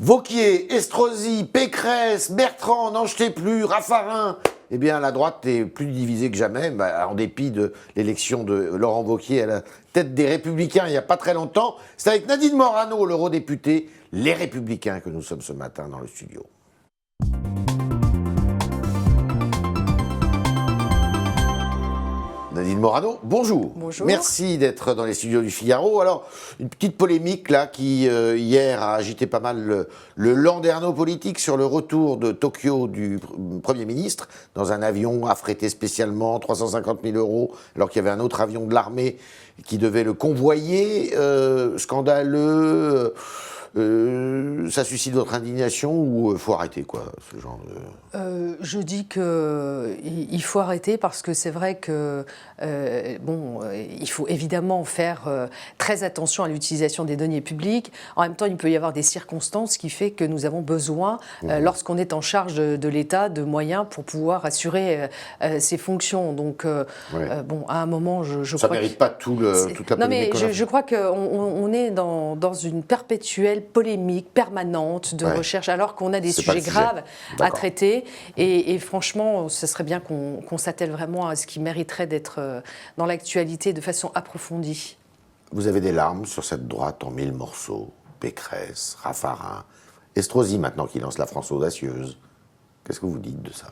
Wauquiez, Estrosi, Pécresse, Bertrand, n'en jetez plus, Raffarin. Eh bien, la droite est plus divisée que jamais, en dépit de l'élection de Laurent Wauquiez à la tête des Républicains il n'y a pas très longtemps. C'est avec Nadine Morano, l'eurodéputé, les Républicains, que nous sommes ce matin dans le studio. Nadine Morano, bonjour. Bonjour. Merci d'être dans les studios du Figaro. Alors, une petite polémique là qui, hier, a agité pas mal le landerneau politique sur le retour de Tokyo du Premier ministre dans un avion affrété spécialement, 350 000 €, alors qu'il y avait un autre avion de l'armée qui devait le convoyer. Scandaleux. Ça suscite votre indignation ou faut arrêter quoi, ce genre de... Je dis qu'il faut arrêter parce que c'est vrai que il faut évidemment faire très attention à l'utilisation des deniers publics. En même temps, il peut y avoir des circonstances qui fait que nous avons besoin, lorsqu'on est en charge de l'État, de moyens pour pouvoir assurer ses fonctions. Donc, à un moment, je ça crois mérite pas toute la polémique. Non, mais je crois qu'on est dans une perpétuelle polémique permanente de recherche, alors qu'on a des sujets graves à traiter. Et franchement, ce serait bien qu'on s'attelle vraiment à ce qui mériterait d'être dans l'actualité de façon approfondie. Vous avez des larmes sur cette droite en 1000 morceaux. Pécresse, Raffarin, Estrosi maintenant qui lance la France audacieuse. Qu'est-ce que vous dites de ça ?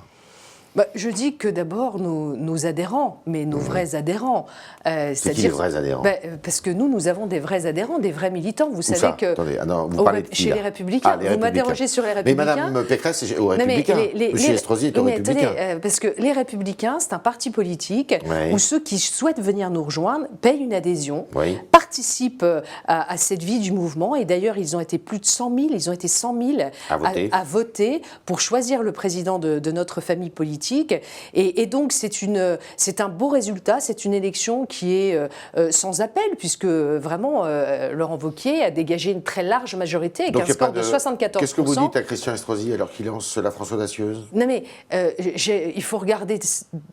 Je dis que d'abord, nos adhérents, mais nos vrais adhérents. C'est qui les vrais adhérents ? Parce que nous avons des vrais adhérents, des vrais militants. Vous savez que... Attendez, vous parlez de qui, chez les Républicains. Vous m'interrogez sur les Républicains. Mais Mme Pécresse, c'est aux Républicains. Monsieur Estrosi est aux Républicains. Parce que les Républicains, c'est un parti politique où ceux qui souhaitent venir nous rejoindre payent une adhésion, participent à cette vie du mouvement. Et d'ailleurs, ils ont été plus de 100 000, ils ont été 100 000 à voter pour choisir le président de notre famille politique. Et donc, c'est un beau résultat. C'est une élection qui est sans appel, puisque vraiment, Laurent Wauquiez a dégagé une très large majorité, avec un score de 74%. Qu'est-ce que vous dites à Christian Estrosi alors qu'il lance la France audacieuse ? Non, mais il faut regarder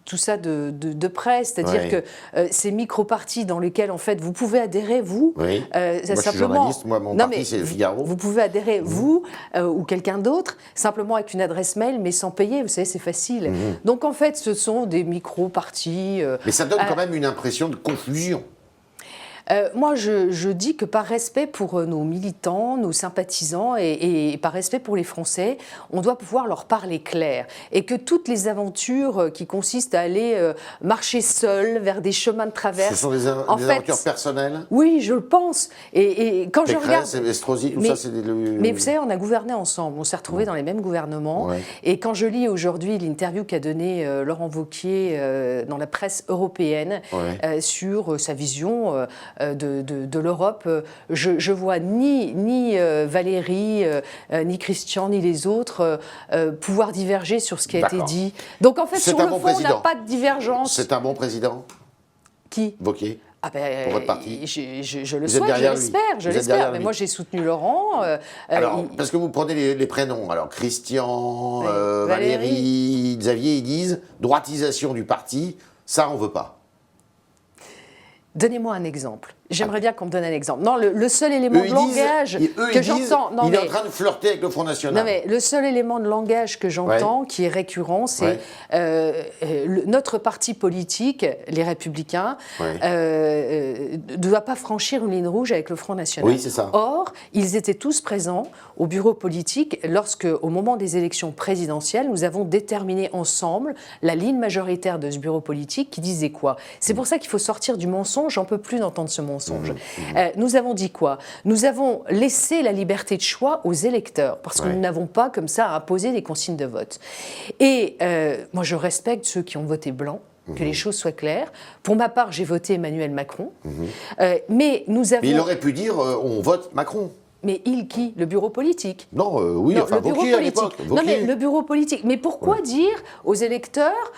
tout ça de près, c'est-à-dire que ces micro-partis dans lesquels, en fait, vous pouvez adhérer, vous. Moi, je suis journaliste, mon parti, c'est le Figaro. Vous pouvez adhérer, vous, ou quelqu'un d'autre, simplement avec une adresse mail, mais sans payer. Vous savez, c'est facile. Donc, en fait, ce sont des micro-partis. Mais ça donne quand même une impression de confusion. Moi, je dis que par respect pour nos militants, nos sympathisants et par respect pour les Français, on doit pouvoir leur parler clair. Et que toutes les aventures qui consistent à aller marcher seul vers des chemins de traverse... Ce sont des aventures personnelles ? Oui, je le pense. Et quand je regarde... Pécresse, Estrosi, tout ça, c'est des... Mais vous savez, on a gouverné ensemble. On s'est retrouvés dans les mêmes gouvernements. Et quand je lis aujourd'hui l'interview qu'a donnée Laurent Wauquiez dans la presse européenne sur sa vision... de l'Europe, je vois ni Valérie, ni Christian, ni les autres pouvoir diverger sur ce qui a été dit. Donc en fait, sur le fond, on n'a pas de divergence. C'est un bon président ? Qui ? Wauquiez ? Pour votre parti ? Je le souhaite, je l'espère. Mais moi, j'ai soutenu Laurent. Alors, parce que vous prenez les prénoms. Alors, Christian, Valérie, Xavier, ils disent droitisation du parti, ça, on ne veut pas. Donnez-moi un exemple. J'aimerais bien qu'on me donne un exemple. Non, le seul élément de langage que j'entends... Il est en train de flirter avec le Front National. Non, mais le seul élément de langage que j'entends, qui est récurrent, c'est notre parti politique, les Républicains, ne doit pas franchir une ligne rouge avec le Front National. Oui, c'est ça. Or, ils étaient tous présents au bureau politique lorsque, au moment des élections présidentielles, nous avons déterminé ensemble la ligne majoritaire de ce bureau politique qui disait quoi ? C'est pour ça qu'il faut sortir du mensonge. J'en peux plus d'entendre ce mensonge. Nous avons dit quoi ? Nous avons laissé la liberté de choix aux électeurs, parce que nous n'avons pas, comme ça, à imposer des consignes de vote. Et moi, je respecte ceux qui ont voté blanc, que les choses soient claires. Pour ma part, j'ai voté Emmanuel Macron. Mais nous avons... Mais il aurait pu dire on vote Macron. Mais il qui ? Le bureau politique ? Non, oui, enfin Wauquiez à l'époque. Non, mais le bureau politique. Mais pourquoi dire aux électeurs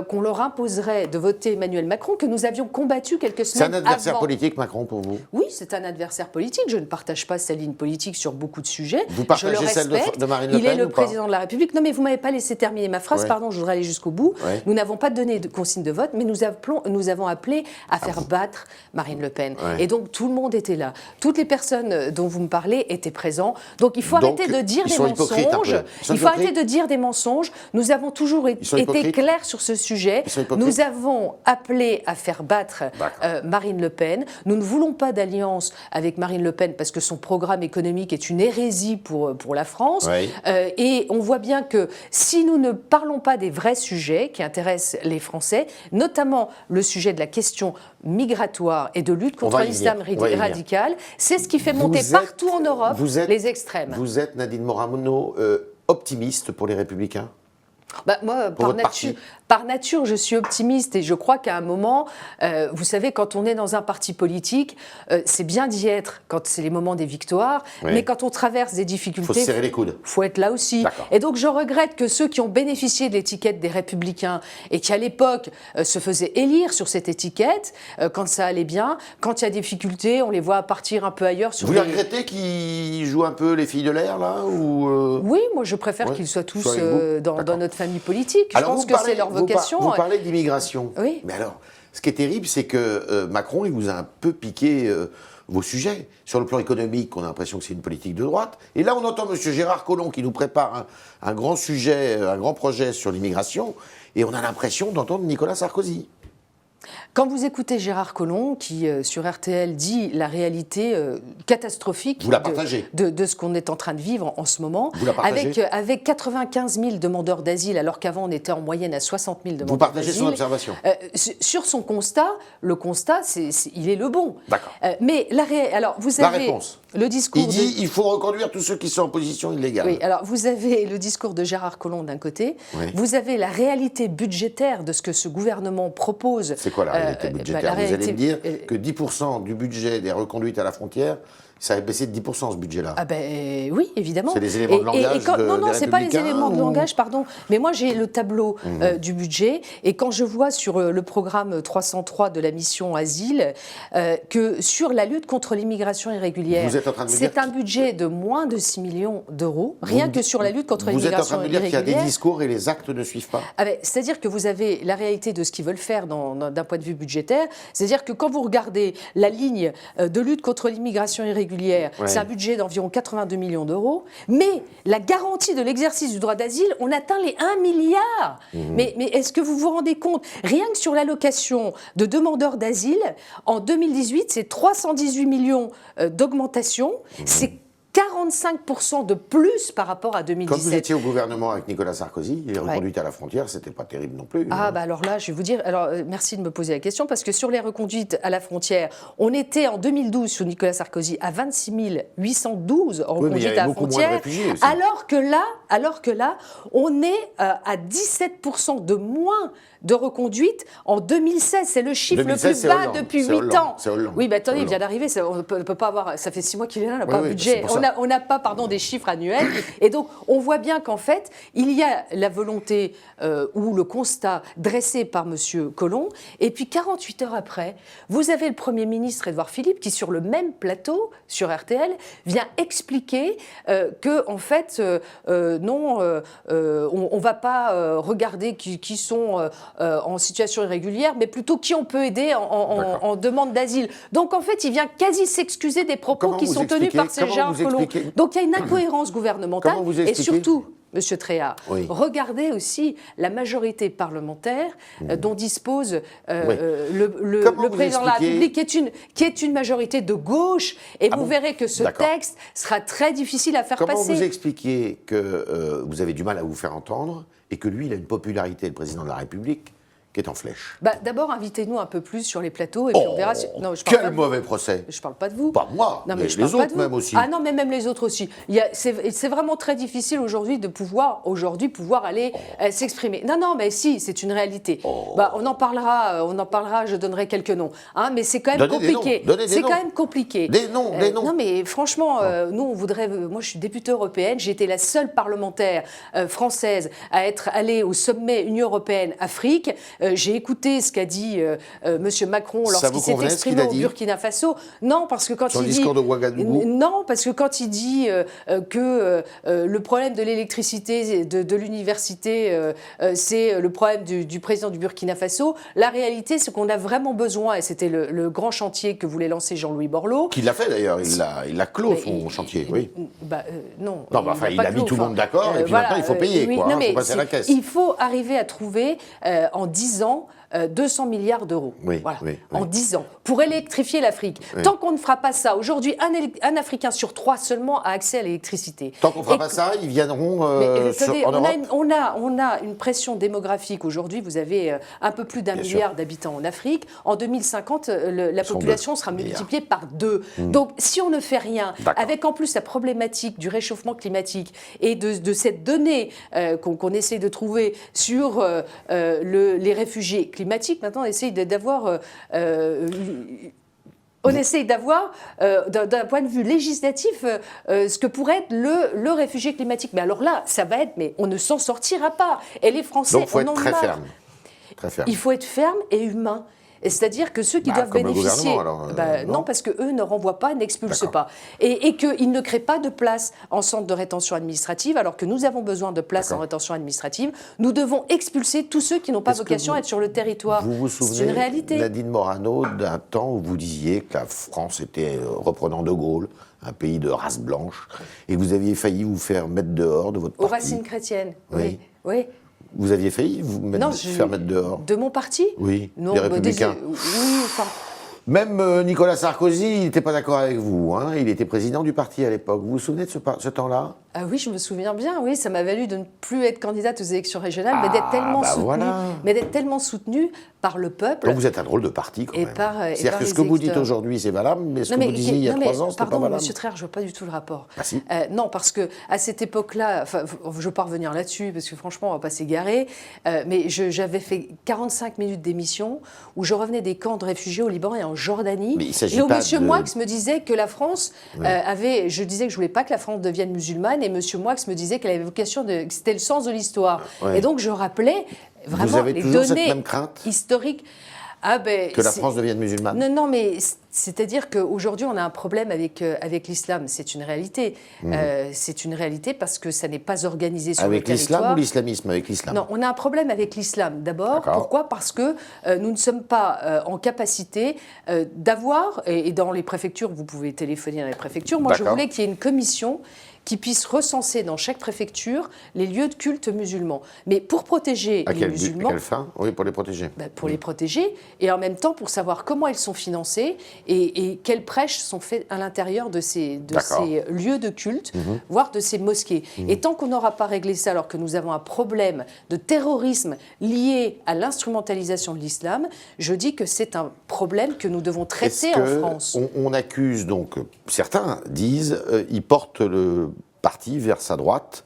qu'on leur imposerait de voter Emmanuel Macron, que nous avions combattu quelques semaines avant ? C'est un adversaire politique, Macron, pour vous ? Oui, c'est un adversaire politique. Je ne partage pas sa ligne politique sur beaucoup de sujets. Vous partagez celle de Marine Le Pen ? Il est le président de la République. Non, mais vous ne m'avez pas laissé terminer ma phrase. Pardon, je voudrais aller jusqu'au bout. Nous n'avons pas donné de consigne de vote, mais nous avons appelé à faire battre Marine Le Pen. Et donc, tout le monde était là. Toutes les personnes dont vous me parlez l'Assemblée étaient présents. Donc il faut arrêter de dire des mensonges. Il faut arrêter de dire des mensonges. Nous avons toujours été clairs sur ce sujet. Nous avons appelé à faire battre Marine Le Pen. Nous ne voulons pas d'alliance avec Marine Le Pen parce que son programme économique est une hérésie pour la France. Oui. Et on voit bien que si nous ne parlons pas des vrais sujets qui intéressent les Français, notamment le sujet de la question migratoire et de lutte contre l'islam radical, c'est ce qui fait monter partout en Europe les extrêmes. Vous êtes, Nadine Morano, optimiste pour les Républicains ? Moi, par nature, je suis optimiste et je crois qu'à un moment, vous savez, quand on est dans un parti politique, c'est bien d'y être quand c'est les moments des victoires, mais quand on traverse des difficultés, il faut serrer les coudes. Il faut être là aussi. Et donc, je regrette que ceux qui ont bénéficié de l'étiquette des Républicains et qui, à l'époque, se faisaient élire sur cette étiquette, quand ça allait bien, quand il y a des difficultés, on les voit partir un peu ailleurs. Vous regrettez qu'ils jouent un peu les filles de l'air, là Oui, moi, je préfère qu'ils soient tous dans notre famille politique. Je pense que c'est leur vocation. Vous parlez d'immigration. Oui. Mais alors, ce qui est terrible, c'est que Macron, il vous a un peu piqué vos sujets. Sur le plan économique, on a l'impression que c'est une politique de droite. Et là, on entend M. Gérard Collomb qui nous prépare un grand sujet, un grand projet sur l'immigration. Et on a l'impression d'entendre Nicolas Sarkozy. Quand vous écoutez Gérard Collomb, qui sur RTL dit la réalité catastrophique de ce qu'on est en train de vivre en ce moment, avec 95 000 demandeurs d'asile, alors qu'avant on était en moyenne à 60 000 demandeurs d'asile. Vous partagez son observation sur son constat, le constat, il est le bon. D'accord. Mais alors vous avez réponse. Le discours. Il dit il faut reconduire tous ceux qui sont en position illégale. Oui, alors vous avez le discours de Gérard Collomb d'un côté, vous avez la réalité budgétaire de ce que ce gouvernement propose. C'est quoi la réalité budgétaire? Vous allez me dire que 10% du budget des reconduites à la frontière, ça a baissé de 10% ce budget-là. Ah ben oui, évidemment. C'est les éléments de langage non, c'est pas les éléments de langage, pardon. Mais moi, j'ai le tableau du budget. Et quand je vois sur le programme 303 de la mission Asile que sur la lutte contre l'immigration irrégulière, c'est un budget de moins de 6 millions d'euros, rien que sur la lutte contre l'immigration irrégulière. Vous êtes en train de me dire qu'il y a des discours et les actes ne suivent pas. C'est-à-dire que vous avez la réalité de ce qu'ils veulent faire d'un point de vue budgétaire. C'est-à-dire que quand vous regardez la ligne de lutte contre l'immigration irrégulière, c'est un budget d'environ 82 millions d'euros, mais la garantie de l'exercice du droit d'asile, on atteint les 1 milliard. Mais est-ce que vous vous rendez compte? Rien que sur l'allocation de demandeurs d'asile, en 2018, c'est 318 millions d'augmentation, c'est 45% de plus par rapport à 2017. Quand vous étiez au gouvernement avec Nicolas Sarkozy, les reconduites à la frontière, c'était pas terrible non plus. Alors là, je vais vous dire, merci de me poser la question, parce que sur les reconduites à la frontière, on était en 2012 sous Nicolas Sarkozy à 26 812 reconduites à la frontière, alors que là, on est à 17% de moins de reconduite en 2016. C'est le chiffre le plus bas depuis 8 ans. Oui, attendez, il vient d'arriver, on ne peut pas avoir, ça fait 6 mois qu'il est là, on n'a pas un budget. On n'a pas des chiffres annuels. Et donc, on voit bien qu'en fait, il y a la volonté ou le constat dressé par M. Collomb. Et puis, 48 heures après, vous avez le Premier ministre Édouard Philippe qui, sur le même plateau, sur RTL, vient expliquer que, en fait, non, on ne va pas regarder qui sont en situation irrégulière, mais plutôt qui on peut aider en demande d'asile. Donc, en fait, il vient quasi s'excuser des propos qui sont tenus par ces gens. Donc il y a une incohérence gouvernementale et surtout, Monsieur Tréhard, regardez aussi la majorité parlementaire dont dispose le président de la République, qui est une majorité de gauche, et vous verrez que ce texte sera très difficile à faire passer. Comment vous expliquez que vous avez du mal à vous faire entendre et que lui, il a une popularité, le président de la République, qui est en flèche? D'abord, invitez-nous un peu plus sur les plateaux et puis on verra. Non, quel mauvais procès! Je ne parle pas de vous. Pas moi, mais les autres même aussi. Ah non, mais même les autres aussi. C'est vraiment très difficile aujourd'hui de pouvoir aller s'exprimer. Non, mais si, c'est une réalité. On en parlera, je donnerai quelques noms. Mais c'est quand même compliqué. C'est quand même compliqué. Des noms. Non, mais franchement, nous, on voudrait... Moi, je suis députée européenne, j'ai été la seule parlementaire française à être allée au sommet Union européenne-Afrique. J'ai écouté ce qu'a dit M. Macron Ça lorsqu'il vous s'est convenait, ce qu'il exprimé a au dit Burkina Faso. Non, parce que quand Sur il le dit... discours de Ouagadougou. Non, parce que quand il dit que le problème de l'électricité de l'université, c'est le problème du président du Burkina Faso, la réalité, c'est qu'on a vraiment besoin, et c'était le grand chantier que voulait lancer Jean-Louis Borloo. Qui l'a fait d'ailleurs, il l'a clos son chantier, oui. Non. Non, bah, enfin, il a mis tout le monde d'accord, et puis maintenant il faut payer, quoi. Il faut passer à la caisse. Il faut arriver à trouver, en 10 ans, 200 milliards d'euros. Oui, voilà. oui, En oui. 10 ans, pour électrifier l'Afrique. Oui. Tant qu'on ne fera pas ça, aujourd'hui, un Africain sur 3 seulement a accès à l'électricité. Tant qu'on ne fera pas ça, ils viendront attendez, en Europe. on a une pression démographique aujourd'hui. Vous avez un peu plus d'1 Bien milliard sûr. d'habitants en Afrique. En 2050, la population sera multipliée par 2. Mmh. Donc, si on ne fait rien, D'accord. avec en plus la problématique du réchauffement climatique et de cette donnée qu'on essaie de trouver sur les réfugiés climatiques, maintenant on essaye d'avoir... on essaye d'avoir, d'un point de vue législatif, ce que pourrait être le réfugié climatique. Mais alors là, ça va être, mais on ne s'en sortira pas. Et les Français, Donc il faut en être ont très marre. ferme. Très ferme. Il faut être ferme et humain. Et c'est-à-dire que ceux qui doivent comme le bénéficier... gouvernement, alors, non, parce qu'eux ne renvoient pas, n'expulsent D'accord. pas. Et qu'ils ne créent pas de place en centre de rétention administrative, alors que nous avons besoin de places en D'accord. rétention administrative. Nous devons expulser tous ceux qui n'ont pas Est-ce que vocation à vous- être sur le territoire. Vous vous C'est souvenez, une réalité. Nadine Morano, d'un temps où vous disiez que la France était, reprenant De Gaulle, un pays de race blanche, et que vous aviez failli vous faire mettre dehors de votre Aux parti. racines chrétiennes. Oui. Oui. Vous aviez failli vous faire mettre dehors. De mon parti? Oui, Non, les Républicains. oui, enfin... Même Nicolas Sarkozy, il n'était pas d'accord avec vous. Hein. Il était président du parti à l'époque. Vous vous souvenez de ce temps-là? Ah oui, je me souviens bien, oui, ça m'a valu de ne plus être candidate aux élections régionales, mais Ah, d'être tellement bah soutenue, voilà. mais d'être tellement soutenue par le peuple. Donc vous êtes un drôle de parti quand Et même. par C'est-à-dire que les ce que vous dites électeurs. aujourd'hui, c'est valable, mais ce que vous disiez il y a 3 ans, c'était pas pardon, valable. Monsieur Traire, je vois pas du tout le rapport. Ah si. Non, parce que à cette époque-là, enfin, je ne veux pas revenir là-dessus, parce que franchement, on va pas s'égarer, mais j'avais fait 45 minutes d'émission où je revenais des camps de réfugiés au Liban et en Jordanie. Mais il s'agit et où pas Monsieur de- Moix me disait que la France avait... Je disais que je voulais pas que la France devienne musulmane, et Monsieur Moix me disait qu'elle avait vocation que c'était le sens de l'histoire. Ouais. Et donc je rappelais vraiment avez les toujours cette données même crainte historiques. Ah ben, Que la c'est- France devienne musulmane. Non, non, mais c'est-à-dire qu'aujourd'hui, on a un problème avec l'islam. C'est une réalité. C'est une réalité parce que ça n'est pas organisé sur Avec le l'islam territoire. ou l'islamisme? Avec l'islam. Non, on a un problème avec l'islam. D'abord, D'accord. pourquoi? Parce que nous ne sommes pas en capacité d'avoir, et dans les préfectures, vous pouvez téléphoner dans les préfectures, moi je D'accord. voulais qu'il y ait une commission qui puisse recenser dans chaque préfecture les lieux de culte musulmans. Mais pour protéger À les quel but? À musulmans, quelle fin? Oui, pour les protéger. pour les protéger, et en même temps pour savoir comment elles sont financées et quelles prêches sont faites à l'intérieur de ces D'accord. lieux de culte, voire de ces mosquées. Et tant qu'on n'aura pas réglé ça, alors que nous avons un problème de terrorisme lié à l'instrumentalisation de l'islam, je dis que c'est un problème que nous devons traiter en France. On accuse donc, certains disent, il porte le parti vers sa droite.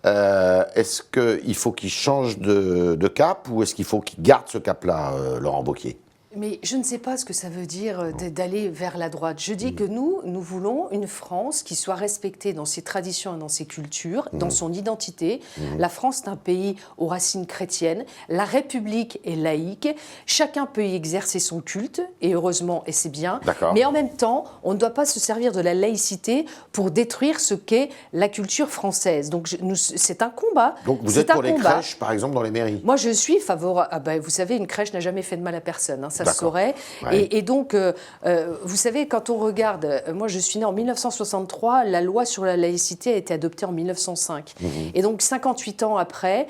Est-ce qu'il faut qu'il change de cap ou est-ce qu'il faut qu'il garde ce cap-là, Laurent Wauquiez? Mais je ne sais pas ce que ça veut dire d'aller vers la droite. Je dis que nous voulons une France qui soit respectée dans ses traditions et dans ses cultures, dans son identité. La France est un pays aux racines chrétiennes. La République est laïque. Chacun peut y exercer son culte, et heureusement, et c'est bien. D'accord. Mais en même temps, on ne doit pas se servir de la laïcité pour détruire ce qu'est la culture française. Donc c'est un combat. Donc vous C'est êtes pour un les combat. crèches, par exemple, dans les mairies? Moi, je suis favorable. Ah ben, vous savez, une crèche n'a jamais fait de mal à personne, hein, ça se D'accord. saurait. Ouais. Et donc, vous savez, quand on regarde, moi je suis née en 1963, la loi sur la laïcité a été adoptée en 1905. Et donc, 58 ans après,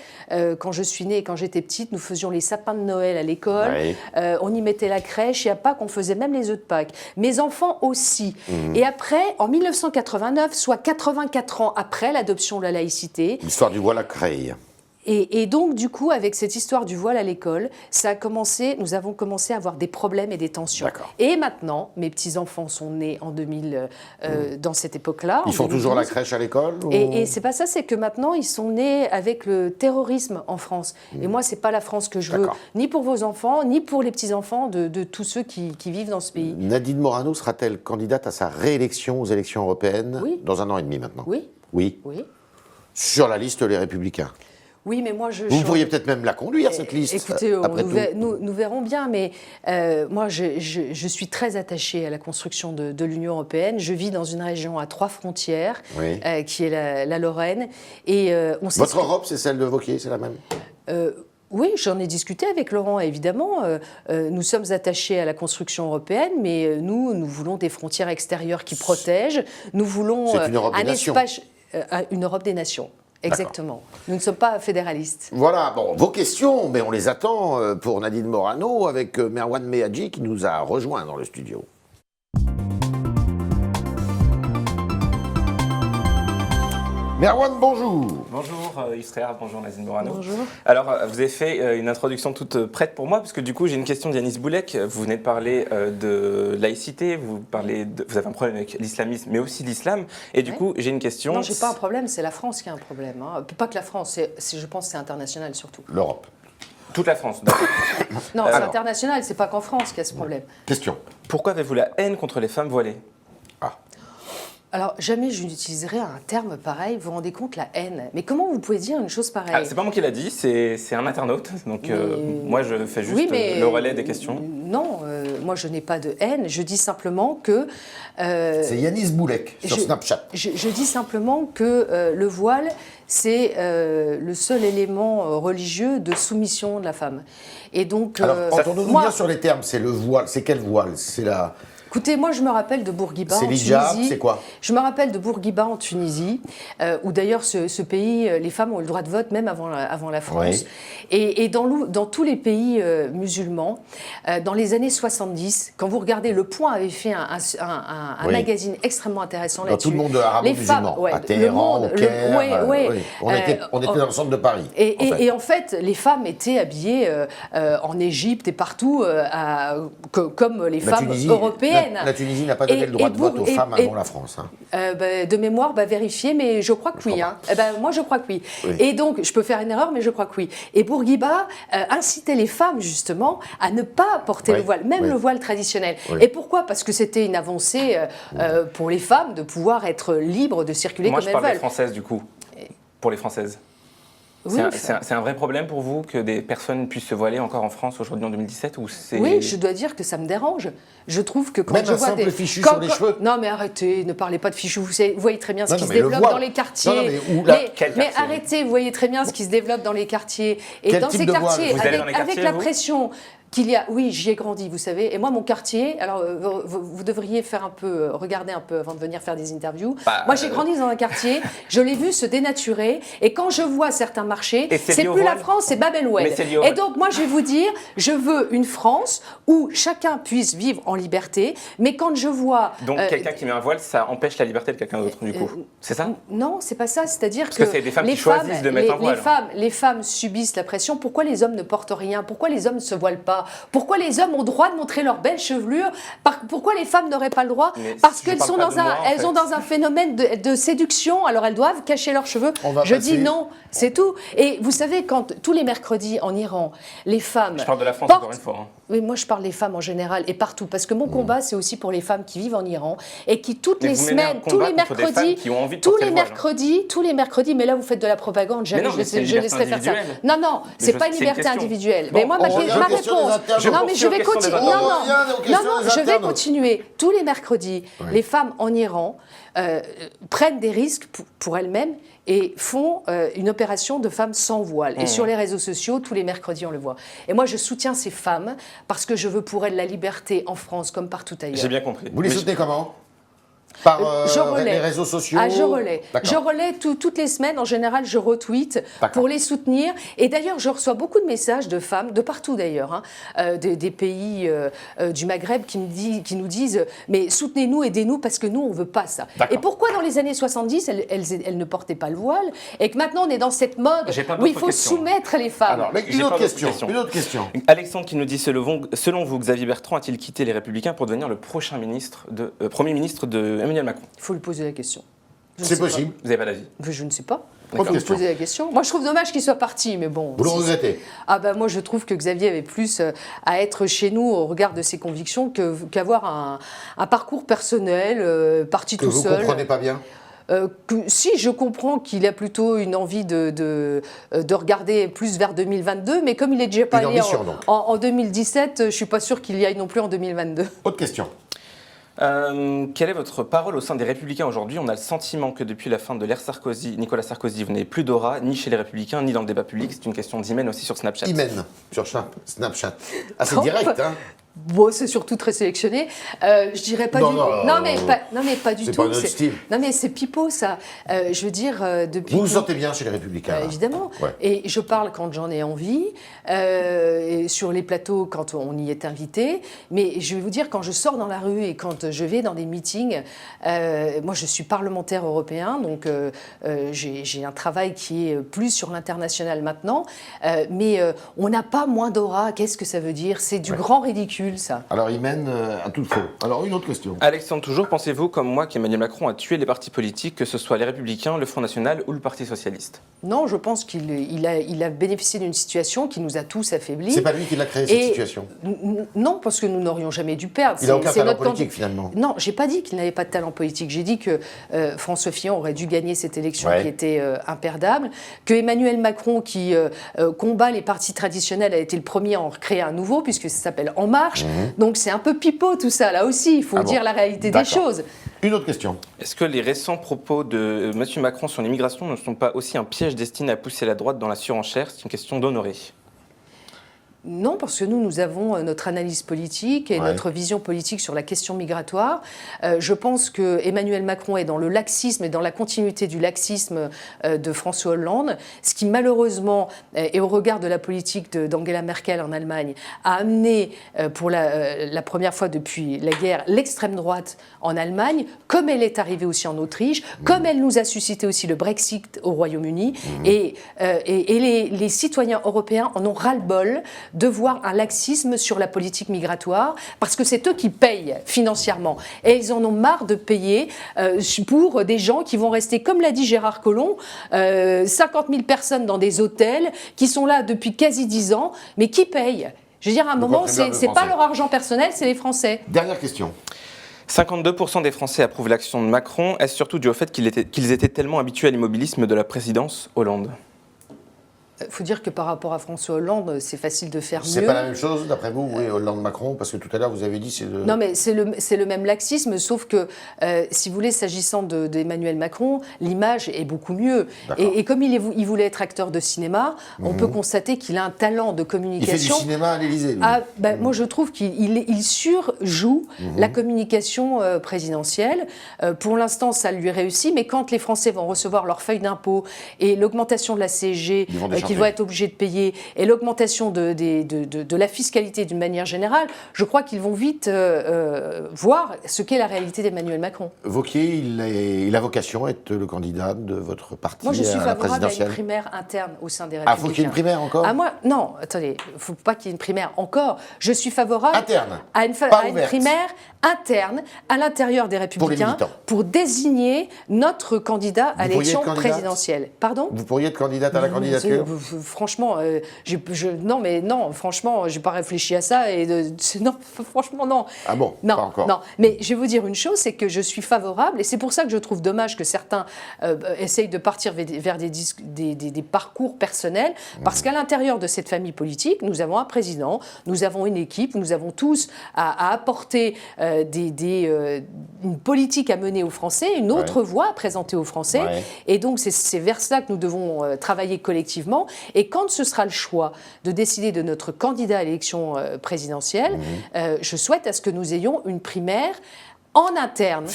quand je suis née et quand j'étais petite, nous faisions les sapins de Noël à l'école, Ouais. on y mettait la crèche, et à Pâques, on faisait même les œufs de Pâques. Mes enfants aussi. Et après, en 1989, soit 84 ans après l'adoption de la laïcité, L'histoire du voile à Creil. et donc, du coup, avec cette histoire du voile à l'école, nous avons commencé à avoir des problèmes et des tensions. D'accord. Et maintenant, mes petits-enfants sont nés en 2000, dans cette époque-là. Ils en font toujours 2012. la crèche à l'école ou- Et c'est pas ça, c'est que maintenant, ils sont nés avec le terrorisme en France. Et moi, c'est pas la France que je veux, D'accord. ni pour vos enfants, ni pour les petits-enfants de tous ceux qui vivent dans ce pays. Nadine Morano sera-t-elle candidate à sa réélection aux élections européennes Oui. dans 1 an et demi maintenant? Oui, Oui. oui. Sur la liste Les Républicains. Oui, mais moi, Vous pourriez peut-être même la conduire, cette liste. Écoutez, après tout. nous verrons bien, mais moi, je suis très attachée à la construction de l'Union européenne. Je vis dans une région à 3 frontières, Oui. qui est la Lorraine. Et on sait Votre Europe, c'est celle de Wauquiez, c'est la même? Oui, j'en ai discuté avec Laurent, évidemment. Nous sommes attachés à la construction européenne, mais nous voulons des frontières extérieures qui protègent. Nous voulons C'est une Europe des nations. Une Europe des nations. Exactement. Nous ne sommes pas fédéralistes. Voilà, bon, vos questions, mais on les attend pour Nadine Morano avec Merwan Mehadji qui nous a rejoint dans le studio. Merwan, bonjour. Bonjour Istria, bonjour Nadine Morano. Bonjour. Alors, vous avez fait une introduction toute prête pour moi, parce que du coup, j'ai une question d'Yanis Boulek. Vous venez de parler de laïcité, vous avez un problème avec l'islamisme, mais aussi l'islam. Et du coup, j'ai une question. Non, j'ai pas un problème, c'est la France qui a un problème. Hein. Pas que la France, je pense que c'est international surtout. L'Europe. Toute la France, d'accord. Non, c'est international, c'est pas qu'en France qu'il y a ce problème. Question. Pourquoi avez-vous la haine contre les femmes voilées? Alors, jamais je n'utiliserai un terme pareil, vous vous rendez compte, la haine. Mais comment vous pouvez dire une chose pareille? C'est pas moi qui l'a dit, c'est un internaute. Donc, moi, je fais juste le relais des questions. Non, moi, je n'ai pas de haine. Je dis simplement que... c'est Yanis Boulek sur Snapchat. Je dis simplement que le voile, c'est le seul élément religieux de soumission de la femme. Et donc... Alors, entendons-nous bien sur les termes. C'est le voile. C'est quel voile? C'est la... Écoutez, moi je me rappelle de Bourguiba en Tunisie. C'est l'hijab, c'est quoi? Je me rappelle de Bourguiba en Tunisie, où d'ailleurs ce pays, les femmes ont le droit de vote même avant la France. Oui. Et dans tous les pays musulmans, dans les années 70, quand vous regardez, Le Point avait fait un oui. magazine extrêmement intéressant là-dessus. Dans tout le monde arabo-musulman, à Téhéran, au Caire, on était dans le centre de Paris. Et en fait, les femmes étaient habillées en Égypte et partout, comme les femmes européennes. La Tunisie n'a pas donné le droit de vote aux femmes avant la France. Hein. De mémoire, vérifier, mais je crois que oui. Hein. Moi, je crois que oui. Et donc, je peux faire une erreur, mais je crois que oui. Et Bourguiba incitait les femmes, justement, à ne pas porter le voile, même le voile traditionnel. Et pourquoi? Parce que c'était une avancée pour les femmes de pouvoir être libres de circuler comme elles veulent. Moi, je parle des Françaises, du coup. Pour les Françaises. Oui, c'est un vrai problème pour vous que des personnes puissent se voiler encore en France aujourd'hui en 2017 ou Oui, je dois dire que ça me dérange. Je trouve que quand même je vois des fichus sur les cheveux. Non mais arrêtez, ne parlez pas de fichus. Vous voyez très bien ce qui se développe dans les quartiers. Mais arrêtez, vous voyez très bien ce qui se développe dans les quartiers. Et dans ces quartiers, avec la pression qu'il y a, oui, j'y ai grandi, vous savez. Et moi, mon quartier, alors vous devriez regarder un peu avant de venir faire des interviews. Moi, j'ai grandi dans un quartier, je l'ai vu se dénaturer. Et quand je vois certains marchés, c'est plus la France, c'est Bab el-Oued. Et donc, moi, je vais vous dire, je veux une France où chacun puisse vivre en liberté. Mais quand je vois... Donc, quelqu'un qui met un voile, ça empêche la liberté de quelqu'un d'autre, du coup. C'est ça? Non, c'est pas ça. C'est-à-dire que c'est des femmes qui choisissent de mettre un voile. Les femmes subissent la pression. Pourquoi les hommes ne portent rien? Pourquoi les hommes ne se voilent pas? Pourquoi les hommes ont le droit de montrer leur belle chevelure? Pourquoi les femmes n'auraient pas le droit? Parce qu'elles sont dans un phénomène de séduction, alors elles doivent cacher leurs cheveux. Je dis non, c'est tout. Et vous savez, quand tous les mercredis en Iran, les femmes... Je parle de la France encore une fois. Hein. Oui, moi je parle des femmes en général et partout, parce que mon combat c'est aussi pour les femmes qui vivent en Iran et qui toutes les semaines, tous les mercredis, mais là vous faites de la propagande, jamais je laisserai faire ça. Non, c'est pas une liberté individuelle. Mais moi ma réponse... Non, mais je vais continuer. Non, je vais continuer. Tous les mercredis, les femmes en Iran prennent des risques pour elles-mêmes et font une opération de femmes sans voile. Et sur les réseaux sociaux, tous les mercredis, on le voit. Et moi, je soutiens ces femmes parce que je veux pour elles la liberté en France comme partout ailleurs. J'ai bien compris. Vous les soutenez comment? Par les réseaux sociaux? Je relais. Je relais toutes les semaines. En général, je retweet pour les soutenir. Et d'ailleurs, je reçois beaucoup de messages de femmes, de partout d'ailleurs, des pays du Maghreb qui nous disent « Mais soutenez-nous, aidez-nous, parce que nous, on ne veut pas ça. » Et pourquoi dans les années 70, elles ne portaient pas le voile? Et que maintenant, on est dans cette mode où il faut soumettre les femmes. Alors, une autre question. Alexandre qui nous dit « Selon vous, Xavier Bertrand a-t-il quitté les Républicains pour devenir le prochain Premier ministre de Emmanuel Macron? Il faut lui poser la question. C'est possible. Vous n'avez pas d'avis? Je ne sais pas. Il faut lui poser la question. Moi, je trouve dommage qu'il soit parti, mais bon. Vous le regrettez? Moi, je trouve que Xavier avait plus à être chez nous au regard de ses convictions qu'avoir un parcours personnel, parti tout seul. Que vous ne comprenez pas bien? Si, je comprends qu'il a plutôt une envie de regarder plus vers 2022, mais comme il est déjà pas allé en 2017, je ne suis pas sûre qu'il y aille non plus en 2022. Autre question. Quelle est votre parole au sein des Républicains aujourd'hui? On a le sentiment que depuis la fin de l'ère Nicolas Sarkozy, vous n'avez plus d'aura, ni chez les Républicains, ni dans le débat public. C'est une question d'Imen aussi sur Snapchat. Imen, sur Snapchat. Ah, c'est direct, hein? Bon, c'est surtout très sélectionné. Je dirais pas non, mais pas du tout. C'est pas notre style. Non, mais c'est pipeau, ça. Je veux dire, depuis... Vous vous sentez bien chez les Républicains? Évidemment. Ouais. Et je parle quand j'en ai envie, et sur les plateaux quand on y est invité. Mais je vais vous dire, quand je sors dans la rue et quand je vais dans des meetings, moi, je suis parlementaire européen, donc j'ai un travail qui est plus sur l'international maintenant. Mais on n'a pas moins d'aura. Qu'est-ce que ça veut dire? C'est du grand ridicule. Ça. Alors, il mène à tout faux. Alors, une autre question. Alexandre, toujours, pensez-vous, comme moi, qu'Emmanuel Macron a tué les partis politiques, que ce soit les Républicains, le Front National ou le Parti Socialiste? Non, je pense qu'il a bénéficié d'une situation qui nous a tous affaiblis. C'est pas lui qui l'a créée, cette situation? Non, parce que nous n'aurions jamais dû perdre. Il n'a aucun talent politique, finalement. Non, j'ai pas dit qu'il n'avait pas de talent politique. J'ai dit que François Fillon aurait dû gagner cette élection qui était imperdable, que Emmanuel Macron, qui combat les partis traditionnels, a été le premier à en recréer un nouveau, puisque ça s'appelle En Marche. Donc c'est un peu pipeau tout ça, là aussi, il faut dire la réalité des choses. Une autre question. Est-ce que les récents propos de M. Macron sur l'immigration ne sont pas aussi un piège destiné à pousser la droite dans la surenchère? C'est une question d'Honoré. Non, parce que nous avons notre analyse politique et notre vision politique sur la question migratoire. Je pense que Emmanuel Macron est dans le laxisme et dans la continuité du laxisme de François Hollande, ce qui malheureusement, et au regard de la politique d'Angela Merkel en Allemagne, a amené pour la première fois depuis la guerre l'extrême droite en Allemagne, comme elle est arrivée aussi en Autriche, comme elle nous a suscité aussi le Brexit au Royaume-Uni. Et les citoyens européens en ont ras-le-bol de voir un laxisme sur la politique migratoire, parce que c'est eux qui payent financièrement. Et ils en ont marre de payer pour des gens qui vont rester, comme l'a dit Gérard Collomb, 50 000 personnes dans des hôtels, qui sont là depuis quasi 10 ans, mais qui payent? Je veux dire, à un moment, c'est pas leur argent personnel, c'est les Français. Dernière question. 52% des Français approuvent l'action de Macron. Est-ce surtout dû au fait qu'ils étaient tellement habitués à l'immobilisme de la présidence Hollande? Il faut dire que par rapport à François Hollande, c'est facile de faire mieux. C'est pas la même chose, d'après vous, oui, Hollande-Macron, parce que tout à l'heure, vous avez dit... Non, mais c'est le même laxisme, sauf que, si vous voulez, s'agissant d'Emmanuel Macron, l'image est beaucoup mieux. Et comme il voulait être acteur de cinéma, on peut constater qu'il a un talent de communication... Il fait du cinéma à l'Élysée, lui. Moi, je trouve qu'il surjoue la communication présidentielle. Pour l'instant, ça lui réussit, mais quand les Français vont recevoir leur feuille d'impôt et l'augmentation de la CSG... qu'ils vont être obligés de payer, et l'augmentation de la fiscalité d'une manière générale, je crois qu'ils vont vite voir ce qu'est la réalité d'Emmanuel Macron. Wauquiez, il a vocation à être le candidat de votre parti à la présidentielle. Moi, je suis favorable à une primaire interne au sein des Républicains. Ah, faut qu'il y ait une primaire encore? Moi, non, attendez, il ne faut pas qu'il y ait une primaire encore. Je suis favorable interne, à une primaire interne à l'intérieur des Républicains pour désigner notre candidat à l'élection présidentielle. Pardon? Vous pourriez être candidate à la candidature? Franchement, non, franchement, j'ai pas réfléchi à ça non, franchement, non. Ah bon? Non, pas encore. Non. Mais je vais vous dire une chose, c'est que je suis favorable, et c'est pour ça que je trouve dommage que certains essayent de partir vers des parcours personnels, parce qu'à l'intérieur de cette famille politique, nous avons un président, nous avons une équipe, nous avons tous à apporter une politique à mener aux Français, une autre voie à présenter aux Français, et donc c'est vers cela que nous devons travailler collectivement. Et quand ce sera le choix de décider de notre candidat à l'élection présidentielle, je souhaite à ce que nous ayons une primaire en interne,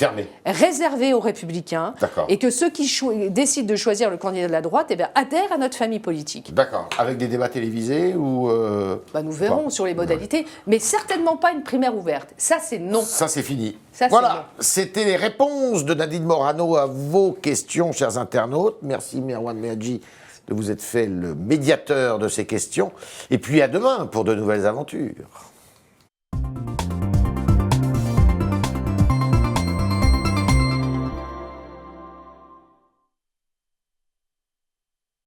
réservée aux Républicains, et que ceux qui décident de choisir le candidat de la droite adhèrent à notre famille politique. D'accord. Avec des débats télévisés ou... Nous verrons sur les modalités, mais certainement pas une primaire ouverte. Ça, c'est non. Ça, c'est fini. Ça, voilà, c'était les réponses de Nadine Morano à vos questions, chers internautes. Merci Merwan Meadji de vous être fait le médiateur de ces questions. Et puis à demain pour de nouvelles aventures.